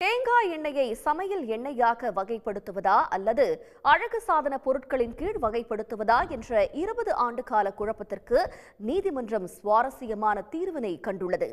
தேங்காய் எண்ணெயை சமையல் எண்ணெயாக வகைப்படுத்துவதா அல்லது அழகு சாதன பொருட்களின் கீழ் வகைப்படுத்துவதா என்ற 20 ஆண்டு கால குழப்பத்திற்கு நீதிமன்றம் சுவாரஸ்யமான தீர்வினை கண்டுள்ளது.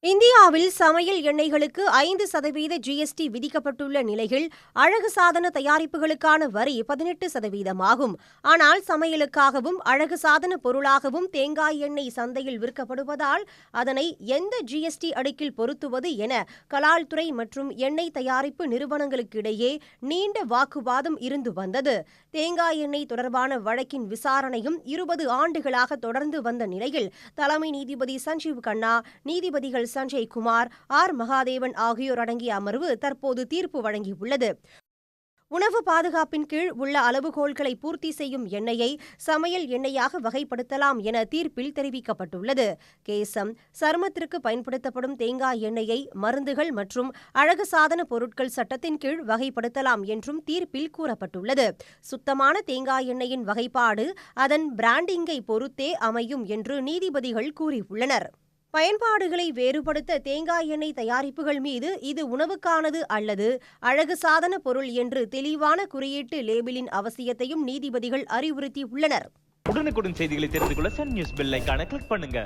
இந்தியாவில் சமையல் எண்ணெய்களுக்கு 5% ஜிஎஸ்டி விதிக்கப்பட்டுள்ள நிலையில் அழகு சாதன தயாரிப்புகளுக்கான வரி 18% ஆனால் சமையலுக்காகவும் அழகு சாதன பொருளாகவும் தேங்காய் எண்ணெய் சந்தையில் விற்கப்படுவதால் அதனை எந்த ஜிஎஸ்டி அடுக்கில் பொருத்துவது என கலால்துறை மற்றும் எண்ணெய் தயாரிப்பு நிறுவனங்களுக்கிடையே நீண்ட வாக்குவாதம் இருந்து வந்தது. தேங்காய் எண்ணெய் தொடர்பான வழக்கின் விசாரணையும் 20 ஆண்டுகளாக தொடர்ந்து வந்த நிலையில் தலைமை நீதிபதி சஞ்சீவ் கண்ணா, நீதிபதிகள் சஞ்சய் குமார், ஆர் மகாதேவன் ஆகியோர் அடங்கிய அமர்வு தற்போது தீர்ப்பு வழங்கியுள்ளது. உணவு பாதுகாப்பின் கீழ் உள்ள அளவுகோல்களை பூர்த்தி செய்யும் எண்ணெயை சமையல் எண்ணெயாக வகைப்படுத்தலாம் என தீர்ப்பில் தெரிவிக்கப்பட்டுள்ளது. கேசம், சருமத்திற்கு பயன்படுத்தப்படும் தேங்காய் எண்ணெயை மருந்துகள் மற்றும் அழகு சாதன பொருட்கள் சட்டத்தின் கீழ் வகைப்படுத்தலாம் என்றும் தீர்ப்பில் கூறப்பட்டுள்ளது. சுத்தமான தேங்காய் எண்ணெயின் வகைப்பாடு அதன் பிராண்டிங்கை பொறுத்தே அமையும் என்று நீதிபதிகள் கூறியுள்ளனர். பயன்பாடுகளை வேறுபடுத்த தேங்காய் எண்ணெய் தயாரிப்புகள் மீது இது உணவுக்கானது அல்லது அழகு சாதன பொருள் என்று தெளிவான குறியீட்டு லேபிளின் அவசியத்தையும் நீதிபதிகள் அறிவுறுத்தியுள்ளனர். உடனுக்குடன் செய்திகளை தெரிந்து கொள்ள சன் நியூஸ் பெல் ஐகானை கிளிக் பண்ணுங்க.